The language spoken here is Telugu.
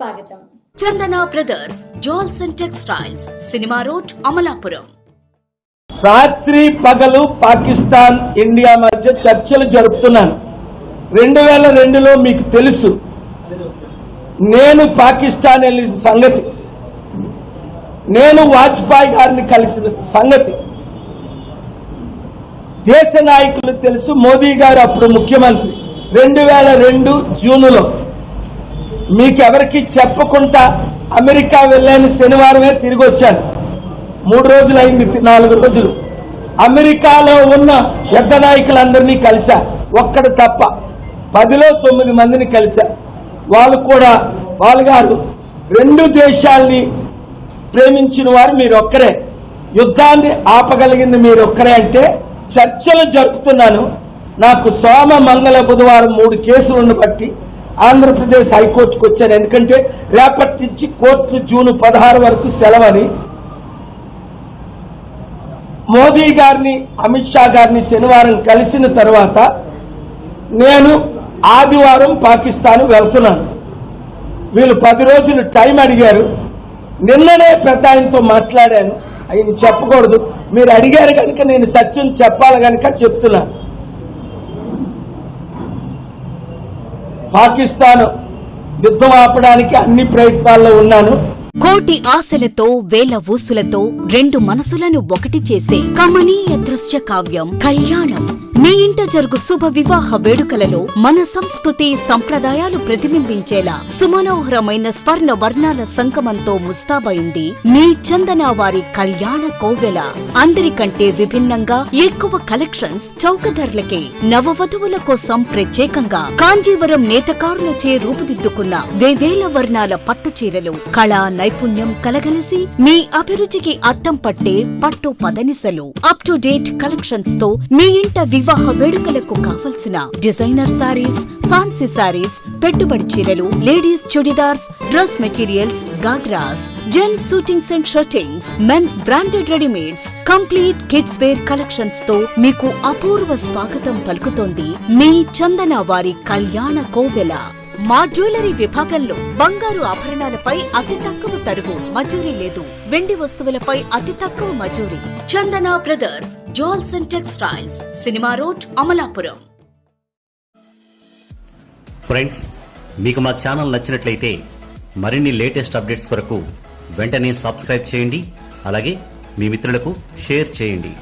స్వాగతం. Chandana brothers jewels and textiles, cinema road, Amalapuram. రాత్రి పగలు పాకిస్తాన్ ఇండియా మధ్య చర్చలు జరుపుతున్నాను. 2002లో మీకు తెలుసు నేను పాకిస్తాన్ వెళ్ళిన సంగతి, నేను వాజ్పేయి గారిని కలిసిన సంగతి దేశ నాయకులు తెలుసు. మోదీ గారు అప్పుడు ముఖ్యమంత్రి. 2002 జూన్లో మీకెవరికి చెప్పకుండా అమెరికా వెళ్ళాను. శనివారమే తిరిగి వచ్చాను. 3 రోజులు అయింది, 4 రోజులు. అమెరికాలో ఉన్న పెద్ద నాయకులందరినీ కలిశా, ఒక్కడు తప్ప 10లో 9 మందిని కలిశా. వాళ్ళు కూడా వాళ్ళు గారు 2 దేశాల్ని ప్రేమించిన వారు మీరొక్కరే, యుద్ధాన్ని ఆపగలిగింది మీరొక్కరే అంటే చర్చలు జరుపుతున్నాను. నాకు సోమ మంగళ బుధవారం 3 కేసులను బట్టి ఆంధ్రప్రదేశ్ హైకోర్టుకు వచ్చాను. ఎందుకంటే రేపటి నుంచి కోర్టు జూన్ 16 వరకు సెలవని. మోదీ గారిని అమిత్ షా గారిని శనివారం కలిసిన తర్వాత నేను ఆదివారం పాకిస్తాన్ వెళ్తున్నాను. వీళ్ళు 10 రోజులు టైం అడిగారు. నిన్ననే పెద్ద ఆయనతో మాట్లాడాను. ఆయన చెప్పకూడదు, మీరు అడిగారు కనుక నేను సత్యం చెప్పాలి కనుక చెప్తున్నా. పాకిస్తాన్ యుద్ధం ఆపడానికి అన్ని ప్రయత్నాల్లో ఉన్నాను. కోటి ఆశలతో వేల ఊసులతో 2 మనసులను ఒకటి చేసే కమనీయ దృశ్య కావ్యం కళ్యాణం. మీ ఇంట జరుగు శుభ వివాహ వేడుకలలో మన సంస్కృతి సంప్రదాయాలు ప్రతిబింబించేలా సుమనోహరమైన స్వర్ణ వర్ణాల సంగమంతో ముస్తాబైంది మీ చందన వారి కళ్యాణ కోవెల. అందరికంటే విభిన్నంగా ఎక్కువ కలెక్షన్స్ చౌక ధరలకే నవవధువుల కోసం ప్రత్యేకంగా కాంజీవరం నేతకారులచే రూపుదిద్దుకున్న వేవేల వర్ణాల పట్టు చీరలు, కళా నైపుణ్యం కలగలిసి మీ అభిరుచికి అద్దం పట్టే పట్టు పదనిసలు, అప్ టు డేట్ కలెక్షన్స్ తో మీ ఇంట వివాహ వేడుకలకు కావలసిన డిజైనర్ సారీస్, ఫ్యాన్సీ సారీస్, పెట్టుబడి చీరలు, ladies churidars, dress materials, ghagras, gents suitings and shirtings, men's branded readymades, complete kids wear collections తో మీకు అపూర్వ స్వాగతం పలుకుతోంది మీ చందన వారి కళ్యాణ కోవెల. మా జ్యువెలరీ విభాగంలో బంగారు ఆభరణాలపై అతి తక్కువ తరుగు, మజూరీ లేదు. వెండి వస్తువులపై అతి తక్కువ మజూరీ. Chandana brothers jewels and textiles, cinema road, Amalapuram. Friends, మీకు మా ఛానల్ నచ్చినట్లయితే మరిన్ని లేటెస్ట్ అప్డేట్స్ కొరకు వెంటనే సబ్స్క్రైబ్ చేయండి. అలాగే మీ మిత్రులకు షేర్ చేయండి.